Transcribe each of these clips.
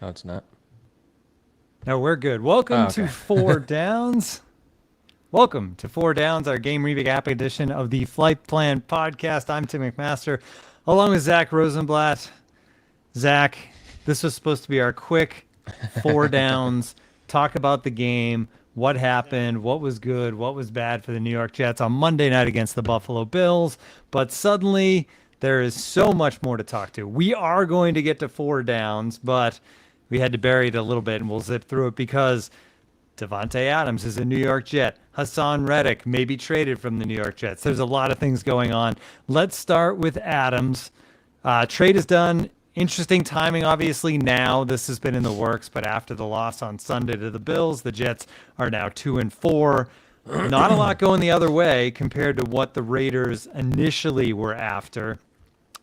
No, it's not. No, we're good. Welcome to Four Downs. Welcome to Four Downs, our game recap edition of the Flight Plan podcast. I'm Tim McMaster, along with Zack Rosenblatt. Zack, this was supposed to be our quick Four Downs, talk about the game, what happened, what was good, what was bad for the New York Jets on Monday night against the Buffalo Bills. But suddenly, there is so much more to talk to. We are going to get to Four Downs, but we had to bury it a little bit, and we'll zip through it because Davante Adams is a New York Jet. Hassan Reddick may be traded from the New York Jets. There's a lot of things going on. Let's start with Adams. Trade is done. Interesting timing, obviously, now. This has been in the works, but after the loss on Sunday to the Bills, the Jets are now 2-4. Not a lot going the other way compared to what the Raiders initially were after.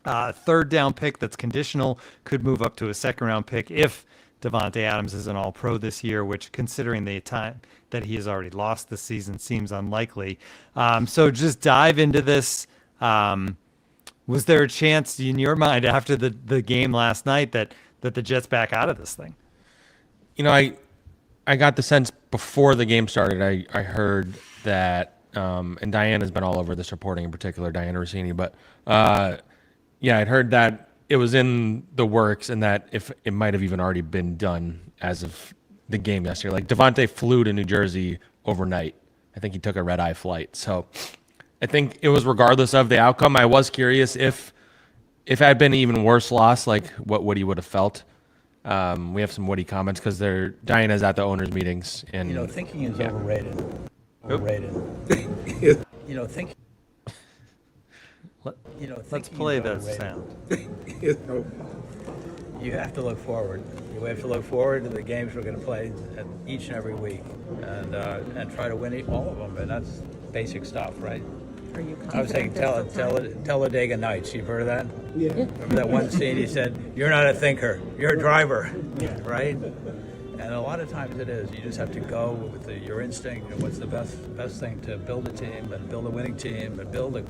Third down pick that's conditional could move up to a second round pick if Davante Adams is an all-pro this year, which, considering the time that he has already lost this season, seems unlikely. So just dive into this. Was there a chance in your mind after the game last night that the Jets back out of this thing? You know, I got the sense before the game started, I heard that, and Diana's been all over this reporting, in particular, Diana Rossini, but yeah, I'd heard that it was in the works and that if it might have even already been done as of the game yesterday. Like, Davante flew to New Jersey overnight. I think he took a red-eye flight. So I think it was regardless of the outcome. I was curious if it had been an even worse loss, like what Woody would have felt. We have some Woody comments because Diana's at the owners' meetings. And thinking is overrated. Overrated. Thinking. Let's play that sound. You have to look forward. You have to look forward to the games we're going to play each and every week, and try to win all of them. And that's basic stuff, right? I was saying Talladega Nights. You've heard of that? Yeah. Remember that one scene? He said, "You're not a thinker. You're a driver." Yeah. Right? And a lot of times it is. You just have to go with your instinct and what's the best thing to build a team and build a winning team and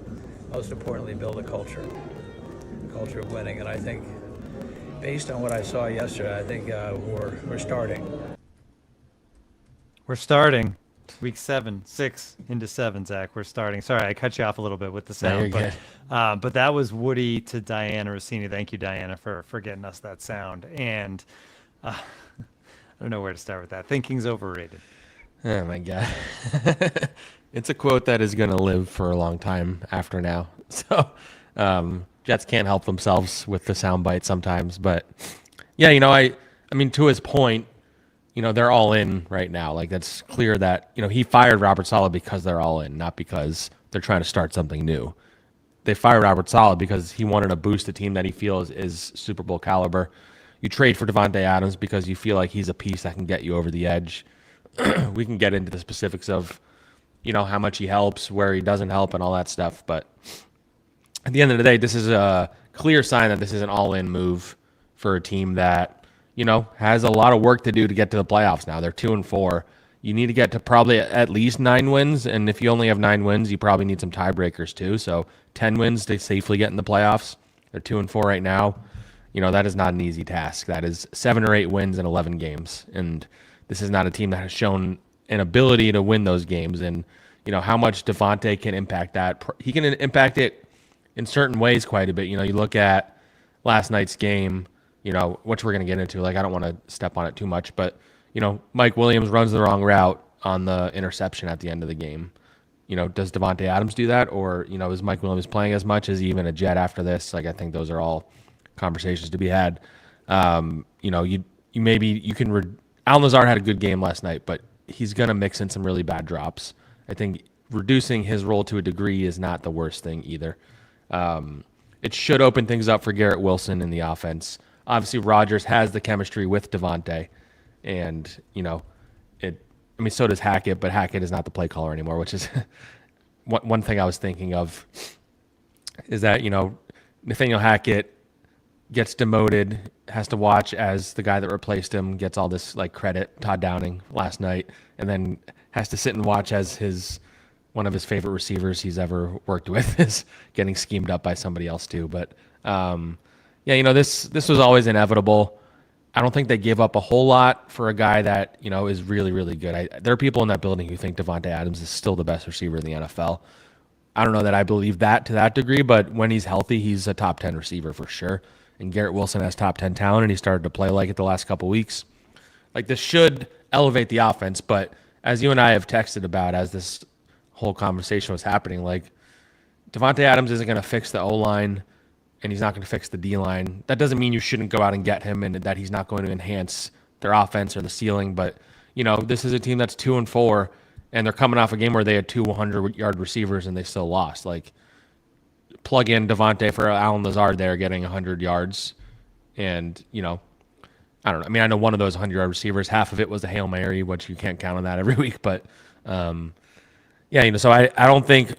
most importantly, build a culture of winning. And I think, based on what I saw yesterday, I think we're starting. We're starting. Week 6 into 7, Zach. We're starting. Sorry, I cut you off a little bit with the sound, but that was Woody to Diana Rossini. Thank you, Diana, for getting us that sound. And I don't know where to start with that. Thinking's overrated. Oh my God. It's a quote that is going to live for a long time after now. So Jets can't help themselves with the soundbite sometimes. But yeah, I mean, to his point, they're all in right now. Like, that's clear that, he fired Robert Saleh because they're all in, not because they're trying to start something new. They fired Robert Saleh because he wanted to boost a team that he feels is Super Bowl caliber. You trade for Davante Adams because you feel like he's a piece that can get you over the edge. We can get into the specifics of, how much he helps, where he doesn't help, and all that stuff. But at the end of the day, this is a clear sign that this is an all-in move for a team that, has a lot of work to do to get to the playoffs now. They're 2-4. You need to get to probably at least 9 wins, and if you only have 9 wins, you probably need some tiebreakers too. So 10 wins to safely get in the playoffs. They're 2-4 right now. That is not an easy task. That is 7 or 8 wins in 11 games, and this is not a team that has shown an ability to win those games. And how much Davante can impact that. He can impact it in certain ways quite a bit. You look at last night's game, which we're going to get into. Like, I don't want to step on it too much, but, Mike Williams runs the wrong route on the interception at the end of the game. Does Davante Adams do that? Or, is Mike Williams playing as much? Is he even a Jet after this? Like, I think those are all conversations to be had. Alan Lazard had a good game last night, but he's going to mix in some really bad drops. I think reducing his role to a degree is not the worst thing either. It should open things up for Garrett Wilson in the offense. Obviously, Rodgers has the chemistry with Davante, and so does Hackett, but Hackett is not the play caller anymore, which is one thing I was thinking of is that, Nathaniel Hackett gets demoted, has to watch as the guy that replaced him gets all this credit, Todd Downing last night, and then has to sit and watch as one of his favorite receivers he's ever worked with is getting schemed up by somebody else too. But this was always inevitable. I don't think they gave up a whole lot for a guy that, is really, really good. There are people in that building who think Davante Adams is still the best receiver in the NFL. I don't know that I believe that to that degree, but when he's healthy, he's a top 10 receiver for sure. And Garrett Wilson has top 10 talent, and he started to play like it the last couple weeks. Like, this should elevate the offense, but as you and I have texted about as this whole conversation was happening, like, Davante Adams isn't going to fix the O-line, and he's not going to fix the D-line. That doesn't mean you shouldn't go out and get him and that he's not going to enhance their offense or the ceiling, but, this is a team that's 2-4, and they're coming off a game where they had 2 100-yard receivers and they still lost. Like, plug in Davante for Allen Lazard there getting 100 yards, and, I don't know. I mean, I know one of those 100-yard receivers, half of it was a Hail Mary, which you can't count on that every week, but so I don't think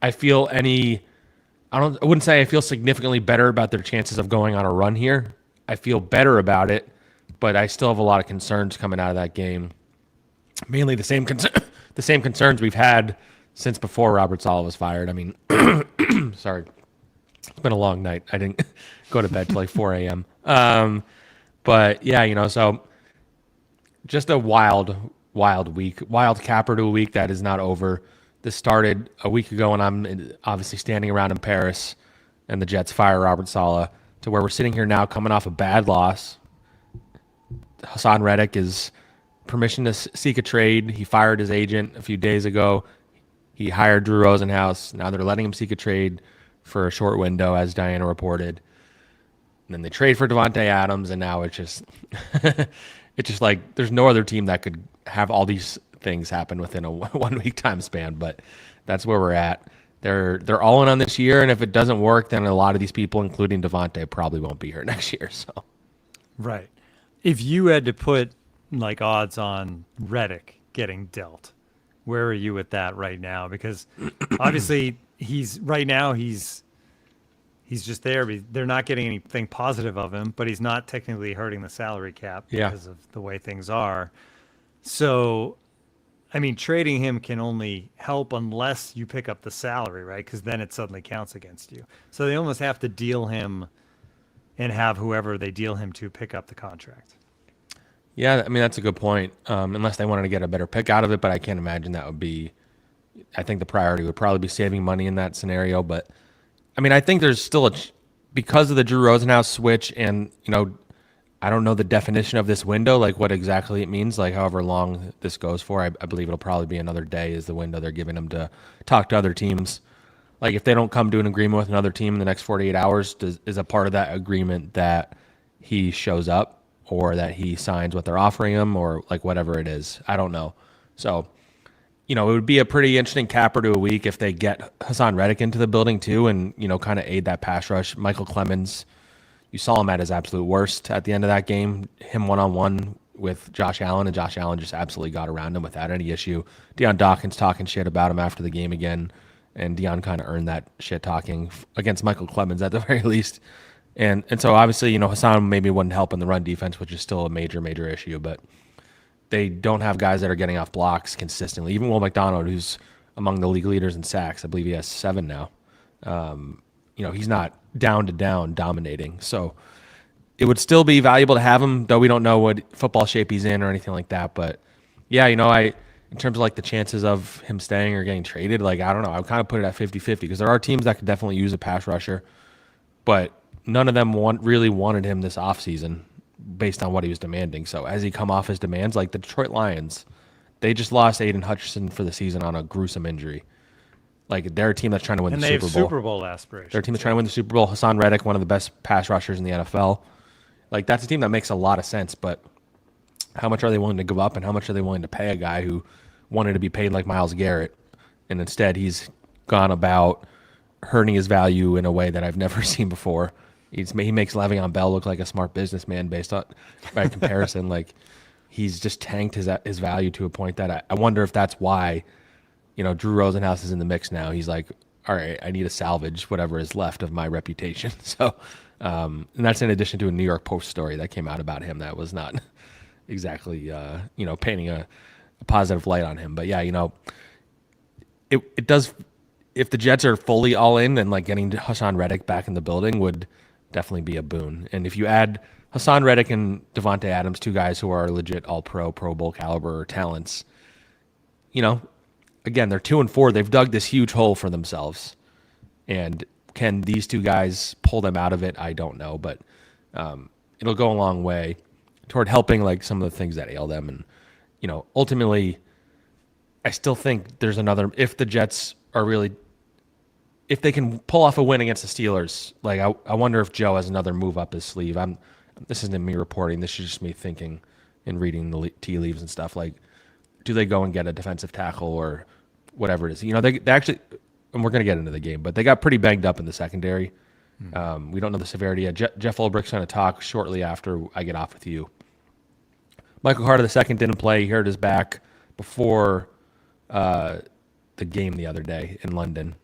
I feel any – I wouldn't say I feel significantly better about their chances of going on a run here. I feel better about it, but I still have a lot of concerns coming out of that game. Mainly the same concerns we've had since before Robert Saleh was fired. I mean, sorry, it's been a long night. I didn't go to bed till like 4 a.m. But yeah, so just a wild week, wild capper to a week that is not over. This started a week ago when I'm obviously standing around in Paris and the Jets fire Robert Saleh, to where we're sitting here now coming off a bad loss. Hassan Reddick is permission to seek a trade. He fired his agent a few days ago. He hired Drew Rosenhaus. Now they're letting him seek a trade for a short window, as Diana reported. And then they trade for Davante Adams, and now it's just like there's no other team that could have all these things happen within a 1 week time span. But that's where we're at. They're all in on this year, and if it doesn't work, then a lot of these people, including Davante, probably won't be here next year. So, right. If you had to put like odds on Reddick getting dealt, where are you with that right now? Because obviously he's just there. They're not getting anything positive of him, but he's not technically hurting the salary cap because of the way things are. So, I mean, trading him can only help unless you pick up the salary, right? Because then it suddenly counts against you. So they almost have to deal him and have whoever they deal him to pick up the contract. Yeah, I mean, that's a good point. Unless they wanted to get a better pick out of it, but I can't imagine that would be. I think the priority would probably be saving money in that scenario. But I mean, I think there's still because of the Drew Rosenhaus switch, and I don't know the definition of this window, like what exactly it means, like however long this goes for. I believe it'll probably be another day is the window they're giving him to talk to other teams. Like if they don't come to an agreement with another team in the next 48 hours, is a part of that agreement that he shows up or that he signs what they're offering him or like whatever it is. I don't know. So, it would be a pretty interesting capper to a week if they get Hassan Reddick into the building too and, kind of aid that pass rush. Michael Clemens, you saw him at his absolute worst at the end of that game, him one-on-one with Josh Allen, and Josh Allen just absolutely got around him without any issue. Deion Dawkins talking shit about him after the game again, and Deion kind of earned that shit talking against Michael Clemens at the very least. And so obviously, Hassan maybe wouldn't help in the run defense, which is still a major, major issue, but they don't have guys that are getting off blocks consistently. Even Will McDonald, who's among the league leaders in sacks, I believe he has 7 now. He's not down to down dominating. So it would still be valuable to have him, though we don't know what football shape he's in or anything like that. But yeah, in terms of like the chances of him staying or getting traded, like, I don't know. I would kind of put it at 50-50 because there are teams that could definitely use a pass rusher, but none of them really wanted him this offseason based on what he was demanding. So as he come off his demands, like the Detroit Lions, they just lost Aiden Hutchinson for the season on a gruesome injury. Like they're a team that's trying to win the Super Bowl. And they have Super Bowl aspirations. They're a team that's trying to win the Super Bowl. Hassan Reddick, one of the best pass rushers in the NFL. Like that's a team that makes a lot of sense, but how much are they willing to give up and how much are they willing to pay a guy who wanted to be paid like Myles Garrett, and instead he's gone about hurting his value in a way that I've never seen before. He makes Le'Veon Bell look like a smart businessman based on by comparison. Like he's just tanked his value to a point that I wonder if that's why, Drew Rosenhaus is in the mix now. He's like, all right, I need to salvage whatever is left of my reputation. So, and that's in addition to a New York Post story that came out about him that was not exactly, painting a positive light on him. But yeah, it does. If the Jets are fully all in, then like getting Hassan Reddick back in the building would definitely be a boon. And if you add Hassan Reddick and Davante Adams, two guys who are legit All-Pro, Pro Bowl caliber talents. Again, they're 2-4. They've dug this huge hole for themselves, and can these two guys pull them out of it? I don't know, but it'll go a long way toward helping like some of the things that ail them. And ultimately, I still think there's another. If the Jets are really, if they can pull off a win against the Steelers, like I wonder if Joe has another move up his sleeve. This isn't me reporting. This is just me thinking and reading the tea leaves and stuff. Like, do they go and get a defensive tackle or whatever it is? They actually, and we're going to get into the game, but they got pretty banged up in the secondary. We don't know the severity yet. Jeff Ulbricht's going to talk shortly after I get off with you. Michael Carter II didn't play. He hurt his back before the game the other day in London,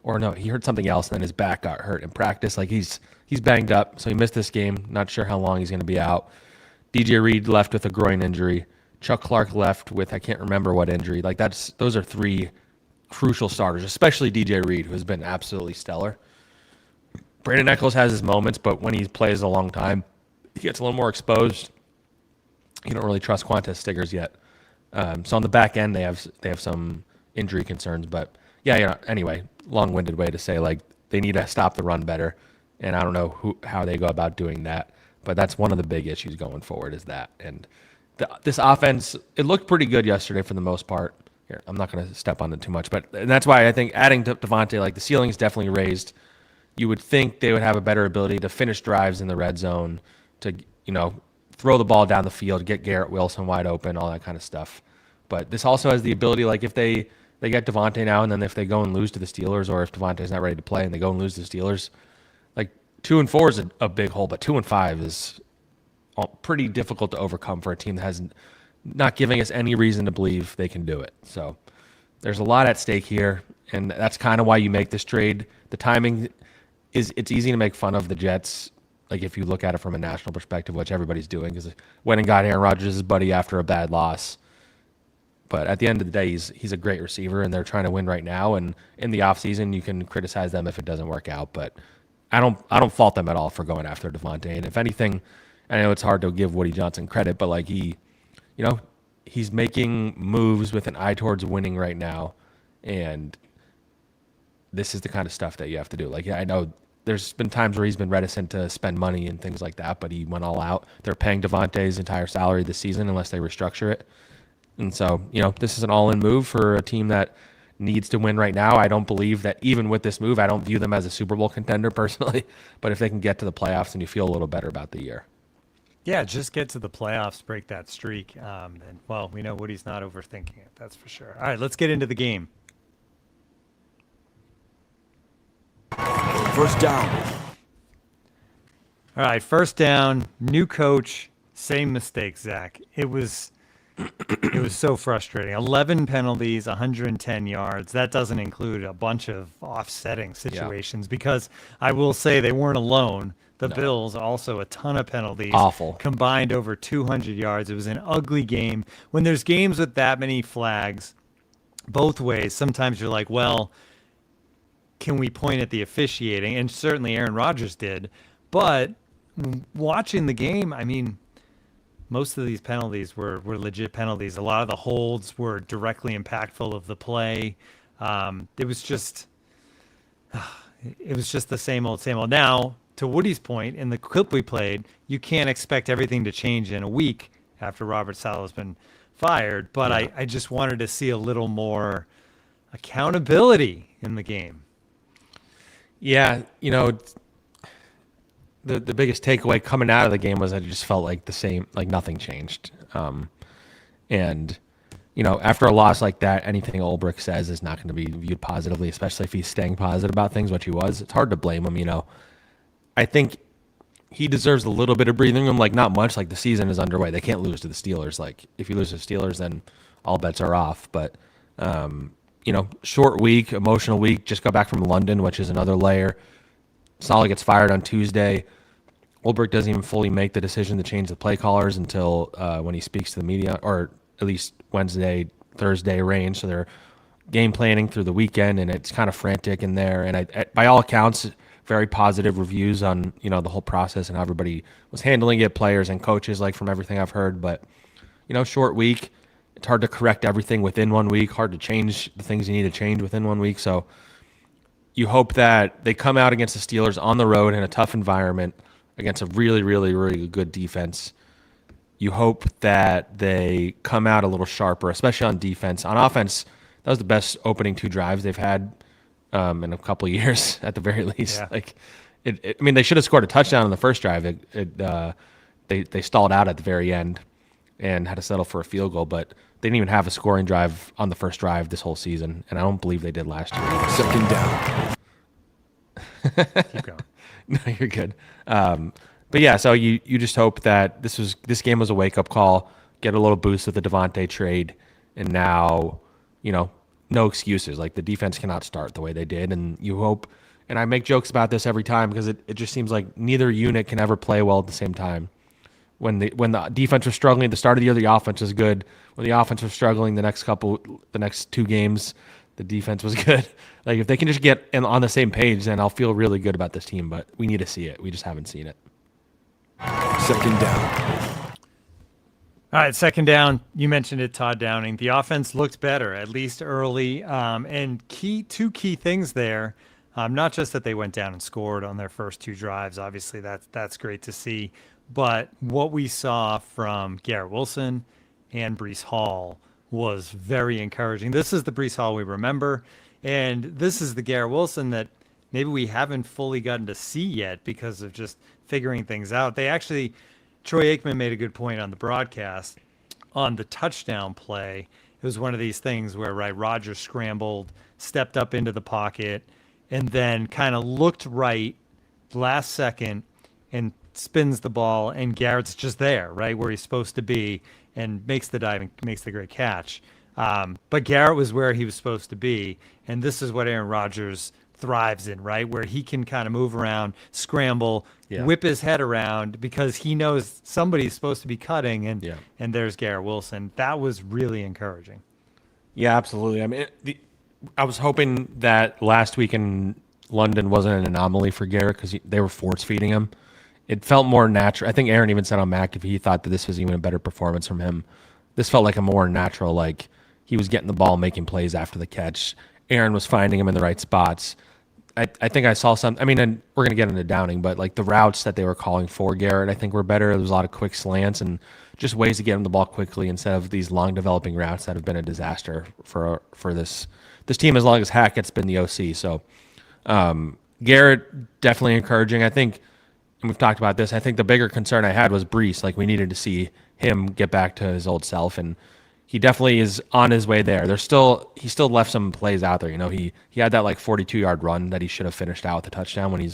or no, he hurt something else, and then his back got hurt in practice. Like he's banged up, so he missed this game. Not sure how long he's going to be out. DJ Reed left with a groin injury. Chuck Clark left with I can't remember what injury. Like those are three crucial starters, especially DJ Reed, who has been absolutely stellar. Brandon Echols has his moments, but when he plays a long time, he gets a little more exposed. You don't really trust Quantas Stiggers yet. So on the back end, they have some injury concerns, but yeah. Anyway, long-winded way to say like they need to stop the run better, and I don't know how they go about doing that, but that's one of the big issues going forward is that. And this offense, it looked pretty good yesterday for the most part. Here, I'm not going to step on it too much, and that's why I think adding to Davante, like the ceiling is definitely raised. You would think they would have a better ability to finish drives in the red zone, to throw the ball down the field, get Garrett Wilson wide open, all that kind of stuff. But this also has the ability, like if they get Davante now, and then if they go and lose to the Steelers, or if Davante's not ready to play and they go and lose to the Steelers, like 2-4 is a big hole, but 2-5 is pretty difficult to overcome for a team that has not giving us any reason to believe they can do it. So there's a lot at stake here, and that's kind of why you make this trade. The timing it's easy to make fun of the Jets, like if you look at it from a national perspective, which everybody's doing, because went and got Aaron Rodgers' buddy after a bad loss. But at the end of the day, he's a great receiver, and they're trying to win right now. And in the offseason, you can criticize them if it doesn't work out. But I don't fault them at all for going after Davante. And if anything, I know it's hard to give Woody Johnson credit, but like he's making moves with an eye towards winning right now. And this is the kind of stuff that you have to do. Like, yeah, I know there's been times where he's been reticent to spend money and things like that, but he went all out. They're paying Davante's entire salary this season unless they restructure it. And so, this is an all-in move for a team that needs to win right now. I don't believe that even with this move, I don't view them as a Super Bowl contender personally, but if they can get to the playoffs, then you feel a little better about the year. Yeah, just get to the playoffs, break that streak. And well, we know Woody's not overthinking it, that's for sure. All right, let's get into the game. First down. All right, first down, new coach, same mistake, Zach. It was so frustrating. 11 penalties, 110 yards. That doesn't include a bunch of offsetting situations because I will say they weren't alone. The Bills also a ton of penalties. Awful. Combined over 200 yards. It was an ugly game. When there's games with that many flags, both ways, sometimes you're like, well, can we point at the officiating? And certainly Aaron Rodgers did. But watching the game, I mean, most of these penalties were legit penalties. A lot of the holds were directly impactful of the play. It was just the same old, same old. Now, to Woody's point, in the clip we played, you can't expect everything to change in a week after Robert Saleh's been fired. But I just wanted to see a little more accountability in the game. Yeah, the biggest takeaway coming out of the game was that it just felt like the same, like nothing changed. And after a loss like that, anything Ulbrich says is not going to be viewed positively, especially if he's staying positive about things, which he was. It's hard to blame him. I think he deserves a little bit of breathing room, like not much. Like the season is underway. They can't lose to the Steelers. Like if you lose to the Steelers, then all bets are off. But short week, emotional week. Just got back from London, which is another layer. Saleh gets fired on Tuesday. Ulbrich doesn't even fully make the decision to change the play callers until when he speaks to the media, or at least Wednesday, Thursday range. So they're game planning through the weekend, and it's kind of frantic in there. And by all accounts, very positive reviews on, the whole process and how everybody was handling it, players and coaches, like from everything I've heard. But, short week. It's hard to correct everything within 1 week, hard to change the things you need to change within 1 week. So you hope that they come out against the Steelers on the road in a tough environment against a really, really, really good defense. You hope that they come out a little sharper, especially on defense. On offense, that was the best opening 2 drives they've had in a couple of years, at the very least. Yeah. They should have scored a touchdown in the first drive. They stalled out at the very end and had to settle for a field goal, but they didn't even have a scoring drive on the first drive this whole season, and I don't believe they did last year. Second down. Keep going. No, you're good. But yeah, so you just hope that this game was a wake-up call, get a little boost with the Davante trade, and now, no excuses. Like, the defense cannot start the way they did, and you hope, and I make jokes about this every time because it just seems like neither unit can ever play well at the same time. When the defense was struggling at the start of the year, the offense was good. When the offense was struggling the next 2 games, the defense was good. Like, if they can just get on the same page, then I'll feel really good about this team, but we need to see it. We just haven't seen it. Second down. All right, second down. You mentioned it, Todd Downing. The offense looked better, at least early. And two key things there. Not just that they went down and scored on their first 2 drives. Obviously, that's great to see. But what we saw from Garrett Wilson and Breece Hall was very encouraging. This is the Breece Hall we remember. And this is the Garrett Wilson that maybe we haven't fully gotten to see yet because of just figuring things out. Troy Aikman made a good point on the broadcast on the touchdown play. It was one of these things where, Rodgers scrambled, stepped up into the pocket, and then kind of looked right last second and spins the ball, and Garrett's just there, right where he's supposed to be, and makes the dive and makes the great catch. But Garrett was where he was supposed to be, and this is what Aaron Rodgers thrives in, right? Where he can kind of move around, scramble, whip his head around because he knows somebody's supposed to be cutting, and there's Garrett Wilson. That was really encouraging. Yeah, absolutely. I was hoping that last week in London wasn't an anomaly for Garrett because they were force feeding him. It felt more natural. I think Aaron even said on Mac if he thought that this was even a better performance from him. This felt like a more natural, like he was getting the ball, making plays after the catch. Aaron was finding him in the right spots. I think I saw some. And we're going to get into Downing, but like the routes that they were calling for Garrett, I think were better. There was a lot of quick slants and just ways to get him the ball quickly instead of these long developing routes that have been a disaster for this team as long as Hackett's been the OC. So Garrett definitely encouraging. I think, and we've talked about this, I think the bigger concern I had was Breece. Like, we needed to see him get back to his old self, and he definitely is on his way there. He still left some plays out there. He had that like 42-yard run that he should have finished out with a touchdown. When you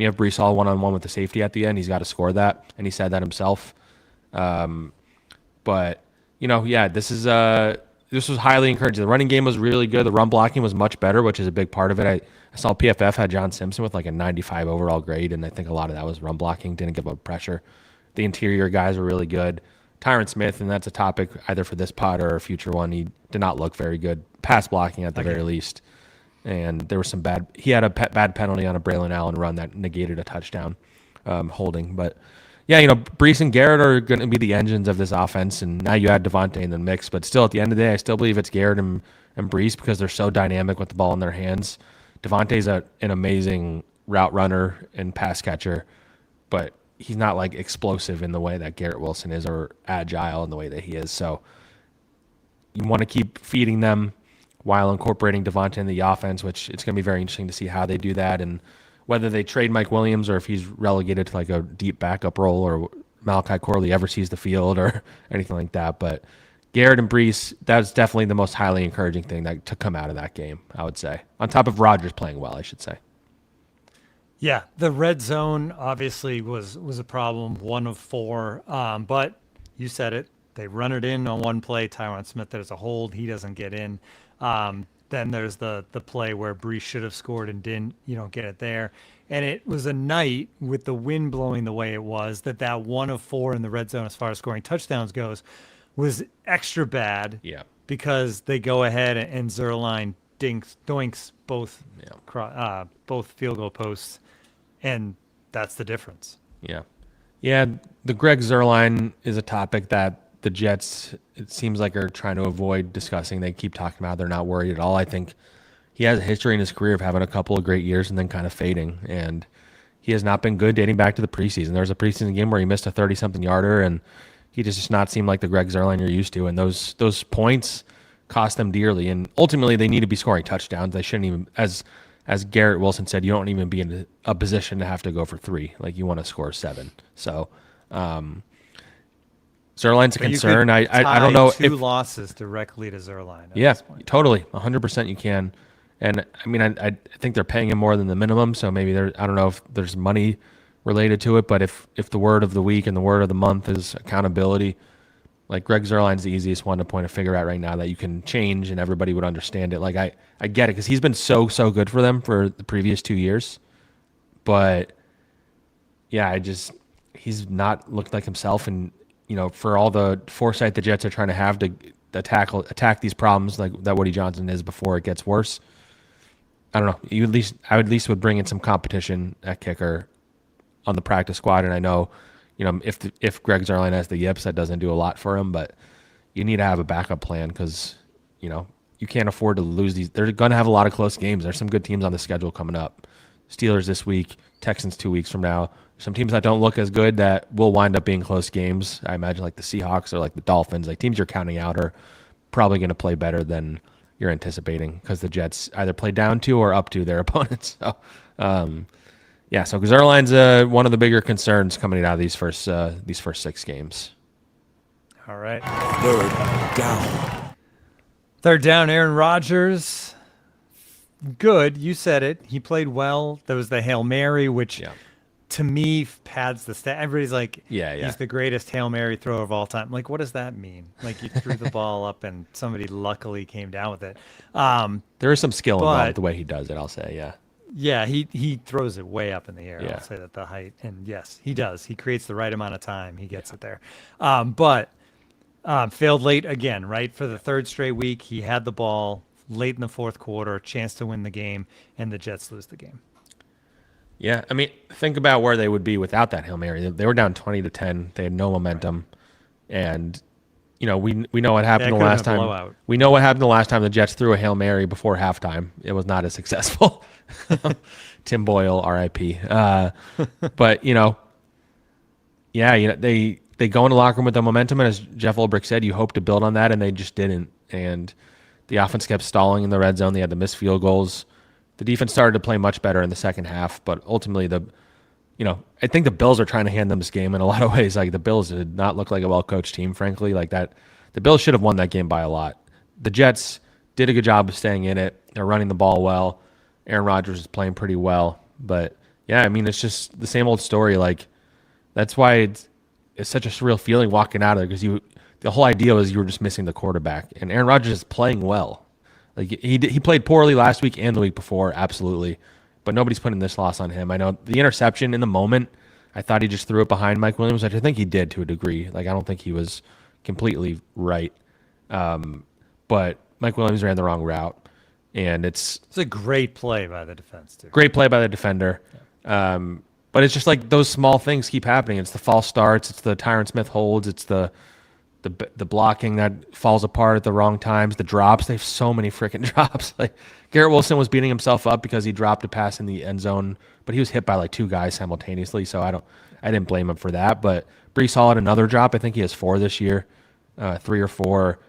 have Breece Hall one-on-one with the safety at the end, he's got to score that, and he said that himself. But this was highly encouraging. The running game was really good. The run blocking was much better, which is a big part of it. I saw PFF had John Simpson with like a 95 overall grade, and I think a lot of that was run blocking. Didn't give up pressure. The interior guys were really good. Tyron Smith, and that's a topic either for this pod or a future one, he did not look very good. Pass blocking at the very least. And there was some he had a bad penalty on a Braylon Allen run that negated a touchdown holding. But yeah, Breece and Garrett are going to be the engines of this offense, and now you add Davante in the mix. But still, at the end of the day, I still believe it's Garrett and Breece because they're so dynamic with the ball in their hands. Davante's an amazing route runner and pass catcher, but he's not like explosive in the way that Garrett Wilson is or agile in the way that he is. So you want to keep feeding them while incorporating Davante in the offense, which it's going to be very interesting to see how they do that and whether they trade Mike Williams or if he's relegated to like a deep backup role or Malachi Corley ever sees the field or anything like that. But Garrett and Breece, that's definitely the most highly encouraging thing to come out of that game, I would say. On top of Rodgers playing well, I should say. Yeah, the red zone obviously was a problem, 1 of 4. But you said it. They run it in on one play. Tyron Smith, there's a hold. He doesn't get in. Then there's the play where Breece should have scored and didn't, get it there. And it was a night with the wind blowing the way it was that 1 of 4 in the red zone as far as scoring touchdowns goes was extra bad. Yeah. Because they go ahead and Zerline doinks both field goal posts. And that's the difference. Yeah. Yeah, the Greg Zuerlein is a topic that the Jets, it seems like, are trying to avoid discussing. They keep talking about they're not worried at all. I think he has a history in his career of having a couple of great years and then kind of fading. And he has not been good dating back to the preseason. There was a preseason game where he missed a 30-something yarder, and he just not seemed like the Greg Zuerlein you're used to. And those points cost them dearly. And ultimately, they need to be scoring touchdowns. They shouldn't even, as Garrett Wilson said, you don't even be in a position to have to go for 3. Like, you want to score 7. So Zuerlein's a concern. I don't know two losses directly to Zuerlein. Yeah, totally, 100% you can. And I mean, I think they're paying him more than the minimum, so maybe I don't know if there's money related to it, but if the word of the week and the word of the month is accountability, like Greg Zuerlein's the easiest one to point a finger at right now that you can change and everybody would understand it. Like I get it because he's been so good for them for the previous 2 years, but yeah, he's not looked like himself, and for all the foresight the Jets are trying to have to attack these problems like that Woody Johnson is before it gets worse. I don't know. I would at least bring in some competition at kicker on the practice squad, and I know, if Greg Zuerlein has the yips, that doesn't do a lot for him, but you need to have a backup plan because you can't afford to lose these. They're going to have a lot of close games. There's some good teams on the schedule coming up. Steelers this week, Texans 2 weeks from now. Some teams that don't look as good that will wind up being close games. I imagine like the Seahawks or like the Dolphins, like teams you're counting out are probably going to play better than you're anticipating because the Jets either play down to or up to their opponents. So, so Zuerlein's one of the bigger concerns coming out of these first 6 games. All right. Third down. Aaron Rodgers. Good. You said it. He played well. There was the Hail Mary, which to me pads the stat. Everybody's like, he's the greatest Hail Mary thrower of all time. Like, what does that mean? Like, you threw the ball up and somebody luckily came down with it. There is some skill involved with the way he does it, I'll say, yeah. Yeah, he throws it way up in the air. Yeah. I'll say that the height. And yes, he does. He creates the right amount of time. He gets it there. But failed late again, right? For the 3rd straight week, he had the ball late in the 4th quarter, chance to win the game, and the Jets lose the game. Yeah, I mean, think about where they would be without that Hail Mary. They were down 20-10. They had no momentum, and we know what happened the last time. Blowout. We know what happened the last time the Jets threw a Hail Mary before halftime. It was not as successful. Tim Boyle, R.I.P. But they go in the locker room with the momentum, and as Jeff Ulbrich said, you hope to build on that, and they just didn't. And the offense kept stalling in the red zone. They had to miss field goals. The defense started to play much better in the second half, but ultimately I think the Bills are trying to hand them this game in a lot of ways. Like, the Bills did not look like a well-coached team, frankly. Like that, the Bills should have won that game by a lot. The Jets did a good job of staying in it. They're running the ball well. Aaron Rodgers is playing pretty well, but yeah, I mean, it's just the same old story. Like, that's why it's such a surreal feeling walking out of there because the whole idea was you were just missing the quarterback, and Aaron Rodgers is playing well. Like, he played poorly last week and the week before, absolutely, but nobody's putting this loss on him. I know the interception in the moment, I thought he just threw it behind Mike Williams, which I think he did to a degree. Like, I don't think he was completely right, but Mike Williams ran the wrong route, and it's a great play by the defense too. Great play by the defender. Yeah. But it's just like those small things keep happening. It's the false starts. It's the Tyron Smith holds. It's the blocking that falls apart at the wrong times. The drops. They have so many freaking drops. Like, Garrett Wilson was beating himself up because he dropped a pass in the end zone, but he was hit by like 2 guys simultaneously. So I didn't blame him for that. But Brees Hall had another drop. I think he has 4 this year, 3 or 4.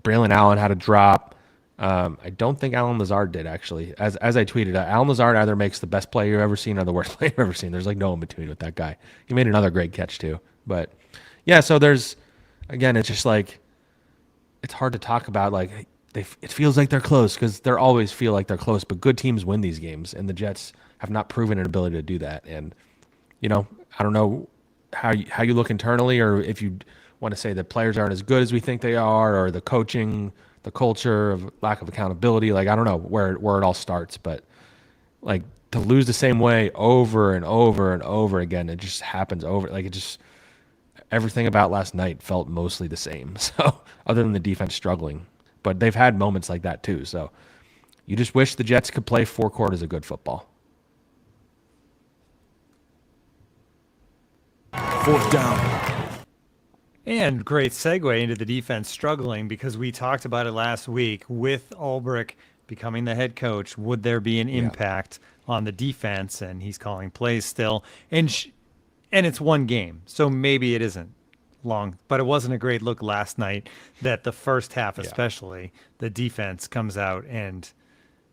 Braylon Allen had a drop. I don't think Allen Lazard did, actually. As I tweeted, Allen Lazard either makes the best play you've ever seen or the worst play you've ever seen. There's like no in between with that guy. He made another great catch too. But yeah, so again, it's just like, it's hard to talk about. Like, it feels like they're close because they always feel like they're close, but good teams win these games, and the Jets have not proven an ability to do that. And I don't know how you look internally, or if you want to say that players aren't as good as we think they are, or the coaching, the culture of lack of accountability. Like, I don't know where it all starts, but like, to lose the same way over and over and over again, it just happens over. Like, everything about last night felt mostly the same. So, other than the defense struggling, but they've had moments like that too. So, you just wish the Jets could play 4 quarters of good football. 4th down. And great segue into the defense struggling, because we talked about it last week with Ulbrich becoming the head coach. Would there be an impact on the defense? And he's calling plays still. And it's one game, so maybe it isn't long. But it wasn't a great look last night that the first half especially, the defense comes out and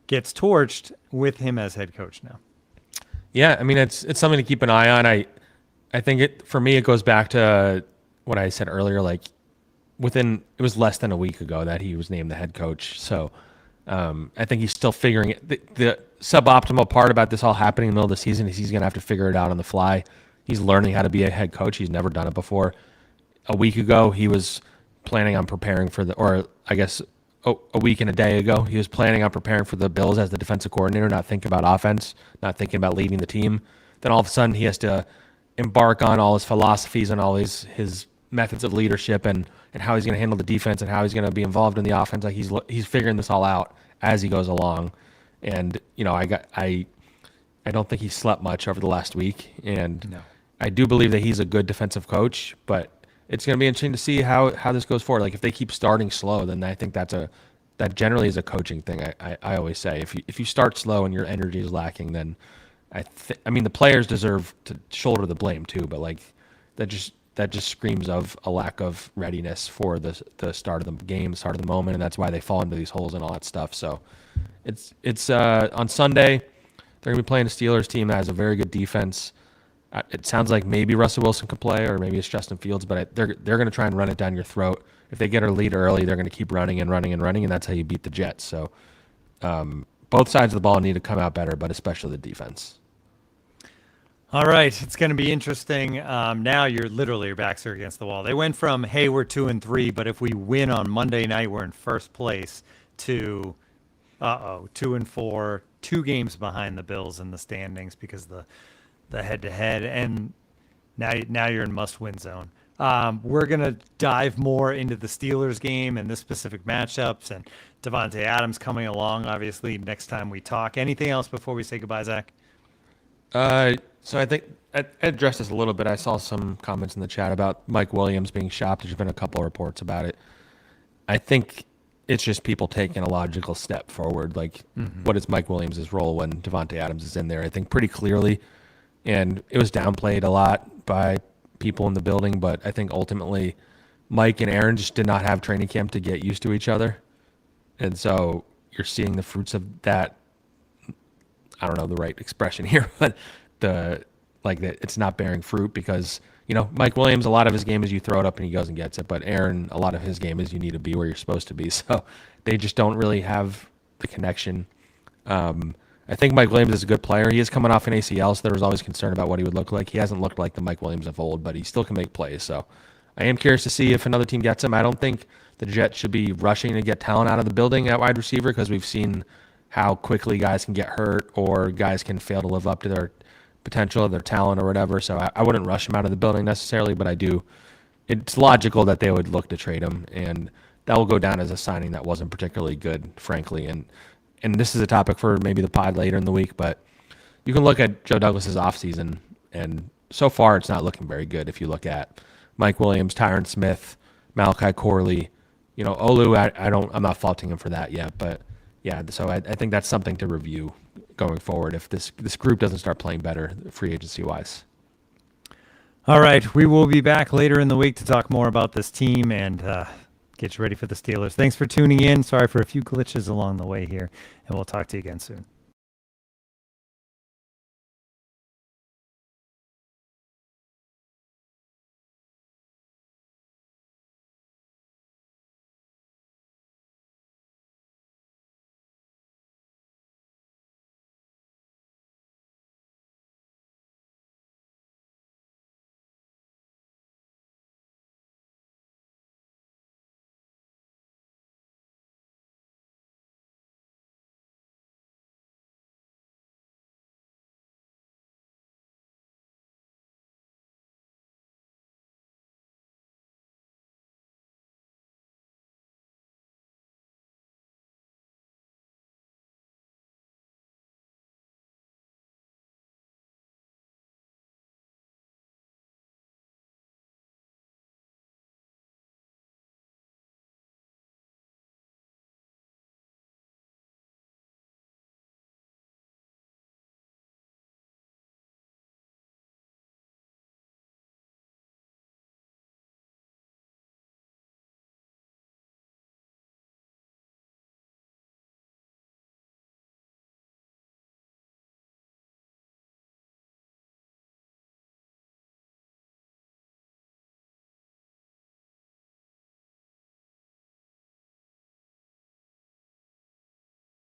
gets torched with him as head coach now. Yeah, I mean, it's something to keep an eye on. I think for me, it goes back to what I said earlier, like it was less than a week ago that he was named the head coach. So I think he's still figuring it. The suboptimal part about this all happening in the middle of the season is he's going to have to figure it out on the fly. He's learning how to be a head coach. He's never done it before. A week ago, he was planning on preparing for a week and a day ago, he was planning on preparing for the Bills as the defensive coordinator, not thinking about offense, not thinking about leading the team. Then all of a sudden, he has to embark on all his philosophies and all his methods of leadership and how he's going to handle the defense and how he's going to be involved in the offense. Like he's figuring this all out as he goes along. And I don't think he slept much over the last week. And No. I do believe that he's a good defensive coach, but it's going to be interesting to see how this goes forward. Like if they keep starting slow, then I think that generally is a coaching thing. I always say if you start slow and your energy is lacking, then I mean the players deserve to shoulder the blame too. But like that just screams of a lack of readiness for the start of the game, start of the moment, and that's why they fall into these holes and all that stuff. So it's on Sunday. They're going to be playing a Steelers team that has a very good defense. It sounds like maybe Russell Wilson could play, or maybe it's Justin Fields, but they're going to try and run it down your throat. If they get a lead early, they're going to keep running and running and running, and that's how you beat the Jets. So both sides of the ball need to come out better, but especially the defense. All right, it's going to be interesting. Now your backs are against the wall. They went from, hey, we're 2-3, but if we win on Monday night, we're in first place, to 2-4, 2 games behind the Bills in the standings because the head-to-head, and now you're in must-win zone. We're going to dive more into the Steelers game and this specific matchups, and Davante Adams coming along, obviously, next time we talk. Anything else before we say goodbye, Zach? So I think I addressed this a little bit. I saw some comments in the chat about Mike Williams being shopped. There's been a couple of reports about it. I think it's just people taking a logical step forward. Like, what is Mike Williams' role when Davante Adams is in there? I think pretty clearly. And it was downplayed a lot by people in the building, but I think ultimately Mike and Aaron just did not have training camp to get used to each other. And so you're seeing the fruits of that. I don't know the right expression here, but it's not bearing fruit because, Mike Williams, a lot of his game is you throw it up and he goes and gets it. But Aaron, a lot of his game is you need to be where you're supposed to be. So they just don't really have the connection. I think Mike Williams is a good player. He is coming off an ACL, so there was always concern about what he would look like. He hasn't looked like the Mike Williams of old, but he still can make plays. So I am curious to see if another team gets him. I don't think the Jets should be rushing to get talent out of the building at wide receiver because we've seen how quickly guys can get hurt or guys can fail to live up to their potential, their talent or whatever. So I wouldn't rush him out of the building necessarily, but it's logical that they would look to trade him, and that will go down as a signing that wasn't particularly good, frankly. And this is a topic for maybe the pod later in the week, but you can look at Joe Douglas's offseason, and so far it's not looking very good. If you look at Mike Williams, Tyron Smith, Malachi Corley, Olu, I'm not faulting him for that yet, but yeah, so I think that's something to review going forward if this group doesn't start playing better free agency wise. All right, we will be back later in the week to talk more about this team and get you ready for the Steelers. Thanks for tuning in. Sorry for a few glitches along the way here, and we'll talk to you again soon.